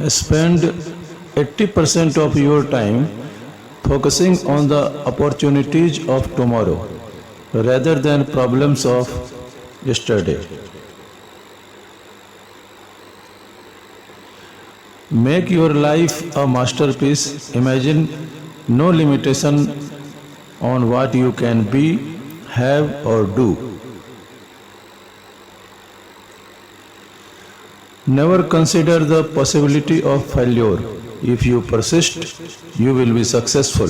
Spend 80% of your time focusing on the opportunities of tomorrow rather than problems of yesterday. Make your life a masterpiece. Imagine no limitation on what you can be, have, or do. Never consider the possibility of failure. If you persist, you will be successful.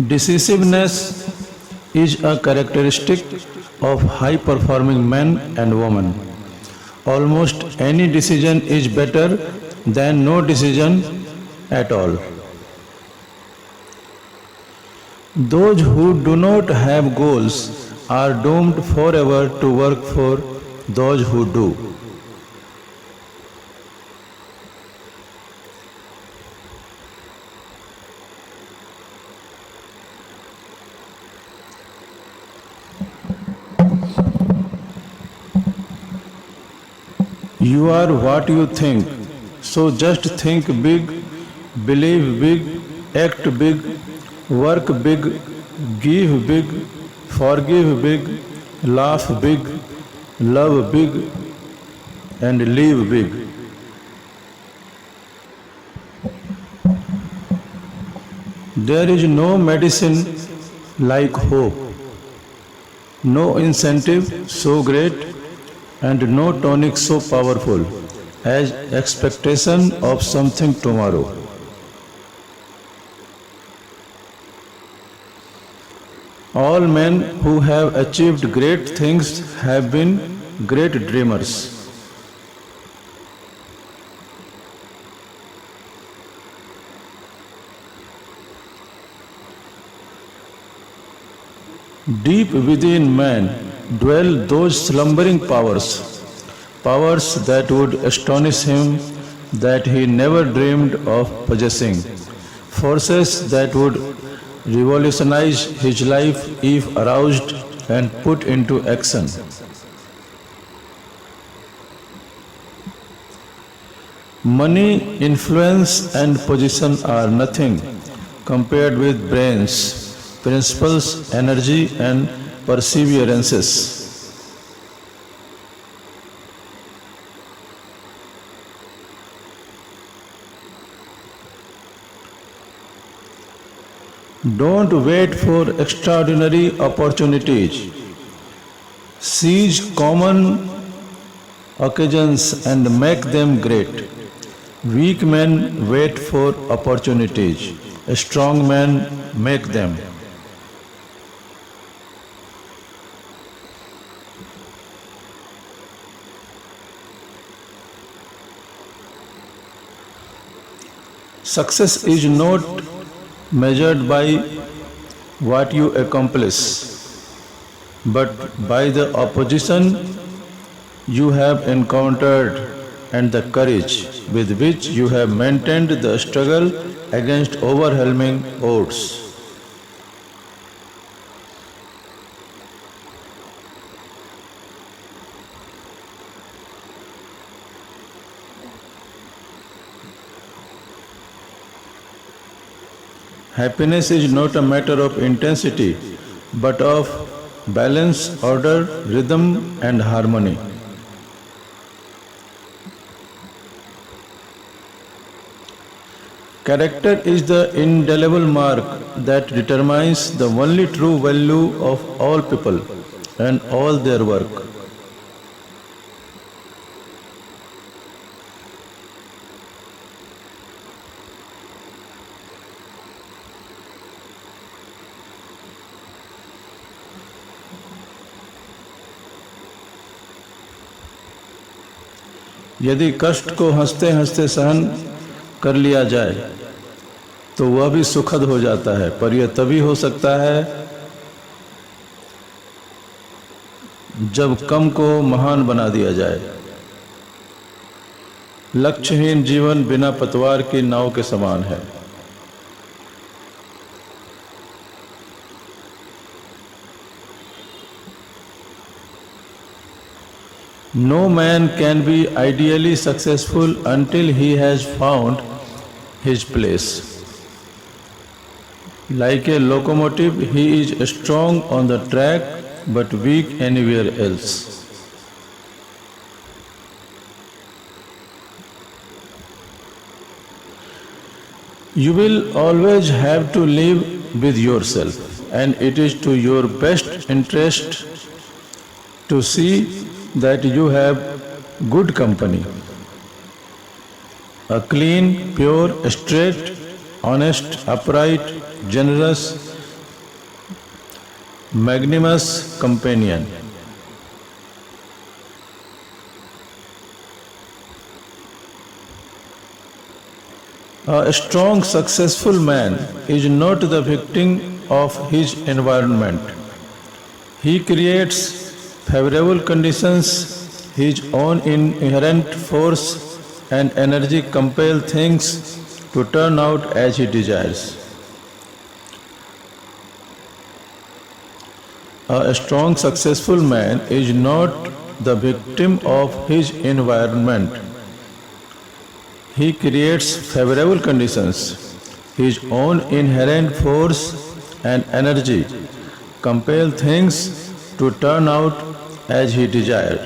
Decisiveness is a characteristic of high performing men and women. Almost any decision is better than no decision at all. Those who do not have goals are doomed forever to work for those who do. You are what you think, so just think big, believe big, act big, work big, give big, forgive big, laugh big, love big, and live big. There is no medicine like hope, no incentive so great, and no tonic so powerful as expectation of something tomorrow. All men who have achieved great things have been great dreamers. Deep within man dwell those slumbering powers, powers that would astonish him that he never dreamed of possessing, forces that would revolutionize his life if aroused and put into action. Money, influence, and position are nothing compared with brains, principles, energy, and perseverances. Don't wait for extraordinary opportunities. Seize common occasions and make them great. Weak men wait for opportunities. Strong men make them. Success is not measured by what you accomplish, but by the opposition you have encountered and the courage with which you have maintained the struggle against overwhelming odds. Happiness is not a matter of intensity, but of balance, order, rhythm, and harmony. Character is the indelible mark that determines the only true value of all people and all their work. यदि कष्ट को हंसते हंसते सहन कर लिया जाए तो वह भी सुखद हो जाता है, पर यह तभी हो सकता है जब कम को महान बना दिया जाए। लक्ष्यहीन जीवन बिना पतवार की नाव के समान है। No man can be ideally successful until he has found his place. Like a locomotive, he is strong on the track but weak anywhere else. You will always have to live with yourself, and it is to your best interest to see that you have good company. A clean, pure, straight, honest, upright, generous, magnanimous companion. A strong, successful man is not the victim of his environment. He creates favorable conditions, his own inherent force and energy compel things to turn out as he desires. A strong, successful man is not the victim of his environment. He creates favorable conditions. His own inherent force and energy compel things to turn out as he desires.